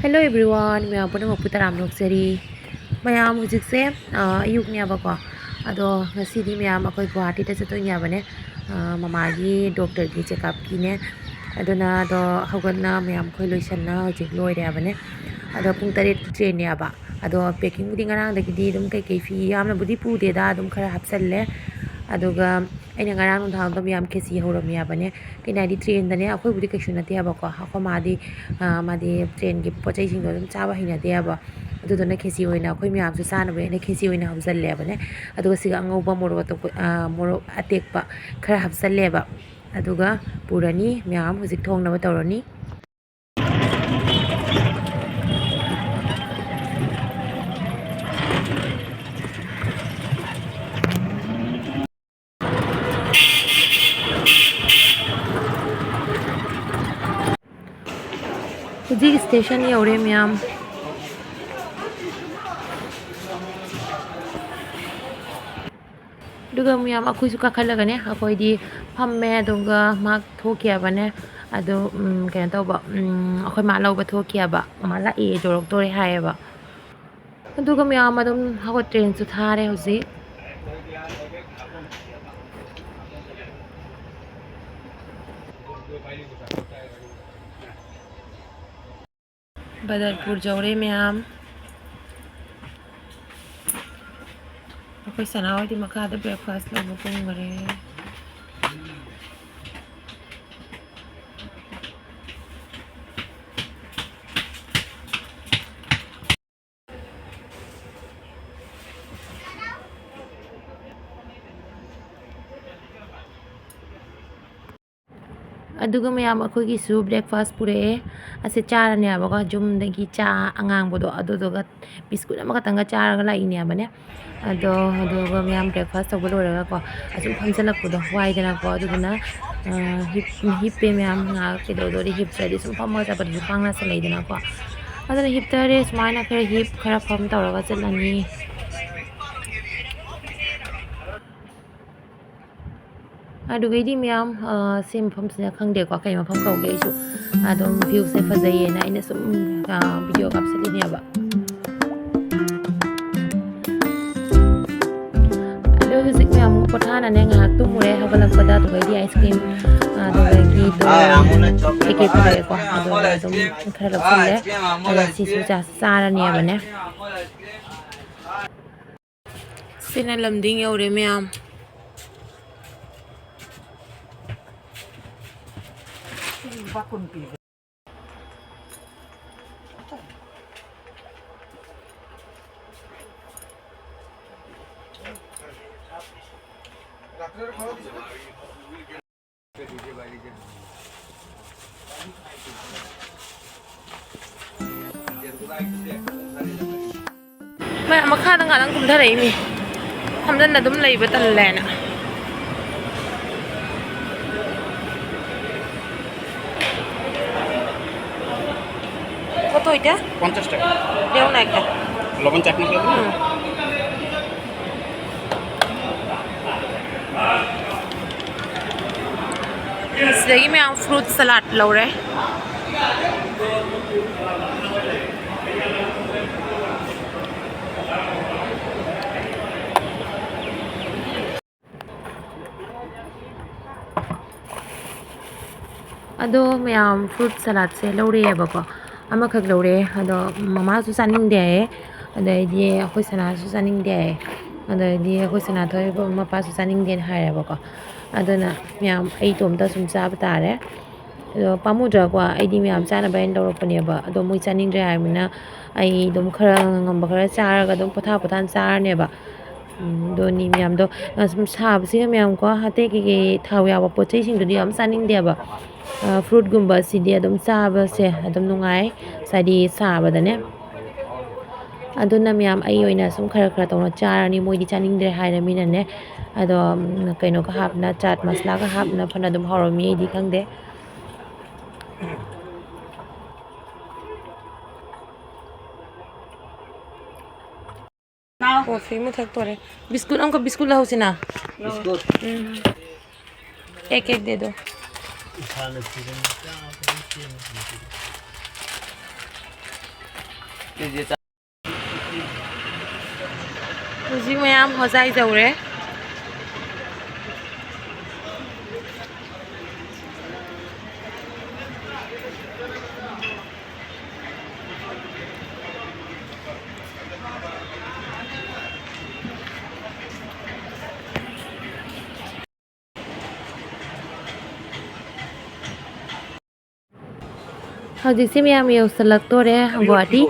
Hello everyone, ꯃꯌꯥꯝ ꯄꯨꯝꯅꯃꯛ ꯇꯔꯥꯝ ꯅꯣꯛꯆꯔꯤ ꯃꯌꯥꯝ ꯍꯧꯖꯤꯛꯁꯦ ꯑꯌꯨꯛꯅꯦꯕꯀꯣ ꯑꯗꯣ ꯉꯁꯤꯗꯤ ꯃꯌꯥꯝ ꯑꯩꯈꯣꯏ ꯒꯨꯋꯥꯍꯥꯇꯤꯗ ꯆꯠꯇꯣꯏꯅꯦꯕꯅꯦ ꯃꯃꯥꯒꯤ ꯗꯣꯛꯇꯔꯒꯤ ꯆꯦꯛꯑꯞꯀꯤꯅꯦ ꯑꯗꯨꯅ ꯑꯗꯣ ꯍꯧꯒꯠꯅ ꯃꯌꯥꯝ ꯑꯩꯈꯣꯏ ꯂꯣꯏꯁꯟꯅ ꯍꯧꯖꯤꯛ ꯂꯣꯏꯔꯦꯕꯅꯦ ꯑꯗꯣ ꯄꯨꯡ 8ꯀꯤ ꯇ꯭ꯔꯦꯟꯅꯦꯕ ꯑꯗꯣ ꯄꯦꯀꯤꯡꯕꯨꯗꯤ ꯉꯔꯥꯡꯗꯒꯤꯗꯤ ꯑꯗꯨꯝ ꯀꯩꯀꯩ ꯐꯤ ꯌꯥꯝꯅꯕꯨꯗꯤ ꯄꯨꯗꯦꯗ ꯑꯗꯨꯝ ꯈꯔ ꯍꯥꯞꯆꯜꯂꯦ ꯑꯗꯨꯒ ꯑꯩꯅ ꯉꯔꯥꯡ ꯅꯨꯡꯗꯥꯡꯗꯣ ꯃꯌꯥꯝ ꯈꯦꯆꯤ ꯍꯧꯔꯝꯃꯦꯕꯅꯦ ꯀꯩꯅꯣ ꯍꯥꯏꯗꯤ ꯇ꯭ꯔꯦꯟꯗꯅꯦ ꯑꯩꯈꯣꯏꯕꯨꯗꯤ ꯀꯩꯁꯨ ꯅꯠꯇꯦꯕꯀꯣ ꯑꯩꯈꯣꯏ ꯃꯥꯗꯤ ꯇ꯭ꯔꯦꯟꯒꯤ ꯄꯣꯠ ꯆꯩꯁꯤꯡꯗꯣ ꯑꯗꯨꯝ ꯆꯥꯕ ꯍꯩꯅꯗꯦꯕ ꯑꯗꯨꯗꯨꯅ ꯈꯦꯆꯤ ꯑꯣꯏꯅ ꯑꯩꯈꯣꯏ ꯃꯌꯥꯝꯁꯨ ꯆꯥꯅꯕ ꯑꯩꯅ ꯈꯦꯆꯤ ꯑꯣꯏꯅ ꯍꯧꯖꯜꯂꯦꯕꯅꯦ ꯑꯗꯨꯒ ꯁꯤꯒ ꯑꯉꯧꯕ ꯃꯣꯔꯣꯛ ꯑꯇꯦꯛꯄ ꯈꯔ ꯍꯥꯞꯆꯜꯂꯦꯕ ꯑꯗꯨꯒ ꯄꯨꯔꯅꯤ ꯃꯌꯥꯝ ꯍꯧꯖꯤꯛ ꯊꯣꯡꯅꯕ ꯇꯧꯔꯅꯤ ꯍꯧꯖꯤꯛ ꯁ꯭ꯇꯦꯁꯟ ꯌꯧꯔꯦ ꯃꯌꯥꯝ ꯑꯗꯨꯒ ꯃꯌꯥꯝ ꯑꯩꯈꯣꯏꯁꯨ ꯀꯥꯈꯠꯂꯒꯅꯦ ꯑꯩꯈꯣꯏꯗꯤ ꯐꯝꯃꯦ ꯑꯗꯨꯒ ꯃꯥ ꯊꯣꯛꯈꯤꯕꯅꯦ ꯑꯗꯣ ꯀꯩꯅꯣ ꯇꯧꯕ ꯑꯩꯈꯣꯏ ꯃꯥ ꯂꯧꯕ ꯊꯣꯛꯈꯤꯕ ꯃꯥ ꯂꯥꯛꯑꯦ ꯌꯧꯔꯛꯇꯣꯔꯦ ꯍꯥꯏꯌꯦꯕ ꯑꯗꯨꯒ ꯃꯌꯥꯝ ꯑꯗꯨꯝ ꯍꯧꯒꯠ ꯇ꯭ꯔꯦꯟꯁꯨ ꯊꯥꯔꯦ ꯍꯧꯖꯤꯛ ꯕꯗꯔꯄꯨꯔ ꯌꯧꯔꯦ ꯃꯌꯥꯝ ꯑꯩꯈꯣꯏ ꯁꯅꯥ ꯍꯣꯏꯗꯤ ꯃꯈꯥꯗ ꯕ꯭ꯔꯦꯛꯐꯥꯁ ꯂꯧꯕ ꯀꯨꯝꯈꯔꯦ ꯑꯗꯨꯒ ꯃꯌꯥꯝ ꯑꯩꯈꯣꯏꯒꯤꯁꯨ ꯕ꯭ꯔꯦꯛꯐꯥꯁ ꯄꯨꯔꯛꯑꯦ ꯑꯁꯤ ꯆꯥꯔꯅꯦꯕꯀꯣ ꯌꯨꯝꯗꯒꯤ ꯆꯥ ꯑꯉꯥꯡꯕꯗꯣ ꯑꯗꯨꯗꯨꯒ ꯕꯤꯁꯀꯨꯠ ꯑꯃꯈꯛꯇꯪꯒ ꯆꯥꯔꯒ ꯂꯥꯛꯏꯅꯦꯕꯅꯦ ꯑꯗꯨꯒ ꯃꯌꯥꯝ ꯕ꯭ꯔꯦꯛꯐꯥꯁ ꯇꯧꯕ ꯂꯣꯏꯔꯒꯀꯣ ꯑꯁꯨꯝ ꯐꯝꯖꯜꯂꯛꯄꯗꯣ ꯋꯥꯏꯗꯅꯀꯣ ꯑꯗꯨꯗꯨꯅ ꯍꯤꯞꯄꯦ ꯃꯌꯥꯝ ꯉꯥꯏꯍꯥꯛ ꯀꯩꯗꯧꯗꯣꯔꯤ ꯍꯤꯞꯇ꯭ꯔꯗꯤ ꯁꯨꯝ ꯐꯝꯃꯒ ꯆꯠꯄꯗꯨꯁꯨ ꯈ꯭ꯋꯥꯡ ꯅꯥꯁꯤꯜꯂꯛꯏꯗꯅꯀꯣ ꯑꯗꯨꯅ ꯍꯤꯞꯇꯔꯦ ꯁꯨꯃꯥꯏꯅ ꯈꯔ ꯍꯤꯞ ꯈꯔ ꯐꯝ ꯇꯧꯔꯒ ꯆꯠꯂꯅꯤ ꯑꯗꯨꯒꯩꯗꯤ ꯃꯌꯥꯝ ꯁꯤ ꯃꯐꯝꯁꯤꯅ ꯈꯪꯗꯦꯀꯣ ꯀꯩ ꯃꯐꯝ ꯀꯧꯒꯦ ꯑꯩꯁꯨ ꯑꯗꯨꯝ ꯚ꯭ꯌꯨꯁꯦ ꯐꯖꯩꯌꯦꯅ ꯑꯩꯅ ꯁꯨꯝ ꯚꯤꯗꯤꯑꯣ ꯀꯥꯞꯁꯜꯂꯤꯅꯦꯕ ꯑꯗꯣ ꯍꯧꯖꯤꯛ ꯃꯌꯥꯝ ꯄꯣꯊꯥꯅꯅꯦ ꯉꯥꯏꯍꯥꯛ ꯇꯨꯝꯃꯨꯔꯦ ꯍꯧꯒꯠꯂꯛꯄꯗ ꯑꯗꯨꯒꯩꯗꯤ ꯑꯥꯏꯁ ꯀ꯭ꯔꯤꯝ ꯑꯗꯨꯗꯒꯤꯗꯣ ꯀꯩꯀꯩ ꯄꯨꯔꯛꯑꯦꯀꯣ ꯑꯗꯨꯒ ꯑꯗꯨꯝ ꯈꯔ ꯂꯧꯁꯤꯜꯂꯦ ꯑꯗ ꯁꯤꯁꯨ ꯆꯥꯔꯅꯦꯕꯅꯦ ꯁꯤꯅ ꯂꯝꯗꯤꯡ ꯌꯧꯔꯦ ꯃꯌꯥꯝ ꯃꯌꯥꯝ ꯃꯈꯥꯗ ꯉꯥꯛꯇꯪ ꯀꯨꯝꯊꯔꯛꯏꯅꯤ ꯐꯝꯖꯟꯅ ꯑꯗꯨꯝ ꯂꯩꯕ ꯇꯜꯂꯦꯅ কত এটা 50 টাকা দেও না একটা লবণ চাটনি খাবেন ꯁꯤꯗꯒꯤ ꯃꯌꯥꯝ ꯐ꯭ꯔꯨꯠ ꯁꯂꯥꯗ ꯂꯧꯔꯦ ꯑꯗꯣ ꯃꯌꯥꯝ ꯐ꯭ꯔꯨꯠ ꯁꯂꯥꯗꯁꯦ ꯂꯧꯔꯛꯑꯦꯕꯀꯣ ꯑꯃꯈꯛ ꯂꯧꯔꯛꯑꯦ ꯑꯗꯣ ꯃꯃꯥꯁꯨ ꯆꯥꯅꯤꯡꯗꯦ ꯍꯥꯏꯌꯦ ꯑꯗꯩꯗꯤ ꯑꯩꯈꯣꯏ ꯁꯅꯥꯁꯨ ꯆꯥꯅꯤꯡꯗꯦ ꯍꯥꯏꯌꯦ ꯑꯗꯩꯗꯤ ꯑꯩꯈꯣꯏ ꯁꯅꯥꯊꯣꯏ ꯃꯄꯥꯁꯨ ꯆꯥꯅꯤꯡꯗꯦꯅ ꯍꯥꯏꯔꯦꯕꯀꯣ ꯑꯗꯨꯅ ꯃꯌꯥꯝ ꯑꯩ ꯏꯇꯣꯝꯇ ꯁꯨꯝ ꯆꯥꯕ ꯇꯥꯔꯦ ꯑꯗꯣ ꯄꯥꯝꯃꯨꯗ꯭ꯔꯀꯣ ꯑꯩꯗꯤ ꯃꯌꯥꯝ ꯆꯥꯅꯕ ꯍꯥꯏꯅ ꯂꯧꯔꯛꯄꯅꯦꯕ ꯑꯗꯣ ꯃꯣꯏ ꯆꯥꯅꯤꯡꯗ꯭ꯔꯦ ꯍꯥꯏꯕꯅꯤꯅ ꯑꯩ ꯑꯗꯨꯝ ꯈꯔ ꯉꯝꯕ ꯈꯔ ꯆꯥꯔꯒ ꯑꯗꯨꯝ ꯄꯣꯊꯥꯅ ꯆꯥꯔꯅꯦꯕ ꯑꯗꯨꯅꯤ ꯃꯌꯥꯝꯗꯣ ꯁꯨꯝ ꯁꯥꯕꯁꯤꯒ ꯃꯌꯥꯝꯀꯣ ꯑꯇꯩ ꯀꯩꯀꯩ ꯊꯥꯎ ꯌꯥꯎꯕ ꯄꯣꯠ ꯆꯩꯁꯤꯡꯗꯨꯗꯤ ꯌꯥꯝ ꯆꯥꯅꯤꯡꯗꯦꯕ ꯐ꯭ꯔꯨꯠꯀꯨꯝꯕꯁꯤꯗꯤ ꯑꯗꯨꯝ ꯆꯥꯕꯁꯦ ꯑꯗꯨꯝ ꯅꯨꯡꯉꯥꯏ ꯍꯥꯏꯗꯤ ꯁꯥꯕꯗꯅꯦ ꯑꯗꯨꯅ ꯃꯌꯥꯝ ꯑꯩ ꯑꯣꯏꯅ ꯁꯨꯝ ꯈꯔ ꯇꯧꯅ ꯆꯥꯔꯅꯤ ꯃꯣꯏꯗꯤ ꯆꯥꯅꯤꯡꯗ꯭ꯔꯦ ꯍꯥꯏꯔꯃꯤꯅꯅꯦ ꯑꯗꯣ ꯀꯩꯅꯣꯒ ꯍꯥꯞꯅ ꯆꯥꯠ ꯃꯁꯂꯥꯒ ꯍꯥꯞꯅ ꯐꯅ ꯑꯗꯨꯝ ꯍꯥꯎꯔꯝꯃꯤ ꯑꯩꯗꯤ ꯈꯪꯗꯦ ꯀꯣꯐꯤ ꯑꯃ ꯊꯛꯇꯣꯔꯦ ꯕꯤꯁꯀꯨꯠ ꯑꯃꯈꯛ ꯕꯤꯁꯀꯨꯠ ꯂꯧꯍꯧꯁꯤꯅ बिस्कुट एक दे दो ꯍꯧꯖꯤꯛ ꯃꯌꯥꯝ ꯍꯣꯖꯥꯏꯖꯧꯔꯦ ꯍꯧꯖꯤꯛꯁꯦ ꯃꯌꯥꯝ ꯌꯧꯁꯜꯂꯛꯇꯣꯔꯦ ꯒꯨꯋꯥꯍꯥꯇꯤ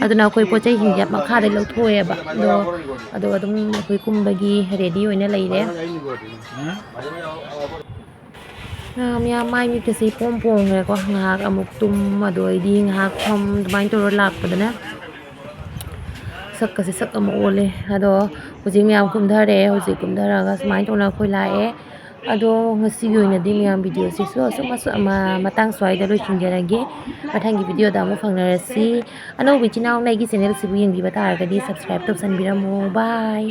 ꯑꯗꯨꯅ ꯑꯩꯈꯣꯏ ꯄꯣꯠ ꯆꯩꯁꯤꯡꯁꯦ ꯃꯈꯥꯗ ꯂꯧꯊꯣꯛꯑꯦꯕ ꯑꯗꯣ ꯑꯗꯨꯝ ꯑꯩꯈꯣꯏ ꯀꯨꯝꯕꯒꯤ ꯔꯦꯗꯤ ꯑꯣꯏꯅ ꯂꯩꯔꯦ ꯃꯌꯥꯝ ꯃꯥꯏ ꯃꯤꯠꯀꯁꯦ ꯄꯣꯝ ꯄꯣꯡꯈ꯭ꯔꯦꯀꯣ ꯉꯥꯏꯍꯥꯛ ꯑꯃꯨꯛ ꯇꯨꯝ ꯑꯗꯩꯗꯤ ꯉꯥꯏꯍꯥꯛ ꯐꯝ ꯑꯗꯨꯃꯥꯏꯅ ꯇꯧꯔ ꯂꯥꯛꯄꯗꯅ ꯁꯛꯀꯁꯦ ꯁꯛ ꯑꯃ ꯑꯣꯜꯂꯦ ꯑꯗꯣ ꯍꯧꯖꯤꯛ ꯃꯌꯥꯝ ꯀꯨꯝꯊꯔꯦ ꯍꯧꯖꯤꯛ ꯀꯨꯝꯊꯔꯒ ꯁꯨꯃꯥꯏꯅ ꯇꯧꯅ ꯑꯩꯈꯣꯏ ꯂꯥꯛꯑꯦ ꯑꯗꯣ ꯉꯁꯤꯒꯤ ꯑꯣꯏꯅꯗꯤ ꯃꯌꯥꯝ ꯚꯤꯗꯤꯑꯣꯁꯤꯁꯨ ꯃꯇꯥꯡ ꯁ꯭ꯋꯥꯏꯗ ꯂꯣꯏꯁꯤꯟꯖꯔꯒꯦ ꯃꯊꯪꯒꯤ ꯚꯤꯗꯤꯑꯣꯗ ꯑꯃꯨꯛ ꯐꯪꯅꯔꯁꯤ ꯑꯅꯧꯕ ꯏꯆꯤꯟ ꯏꯅꯥꯎꯅ ꯑꯩꯒꯤ ꯆꯦꯅꯦꯜꯁꯤꯕꯨ ꯌꯦꯡꯕꯤꯕ ꯇꯥꯔꯒꯗꯤ ꯁꯕꯁꯀ꯭ꯔꯥꯏꯕ ꯇꯧꯁꯟꯕꯤꯔꯝꯃꯨ ꯕꯥꯏ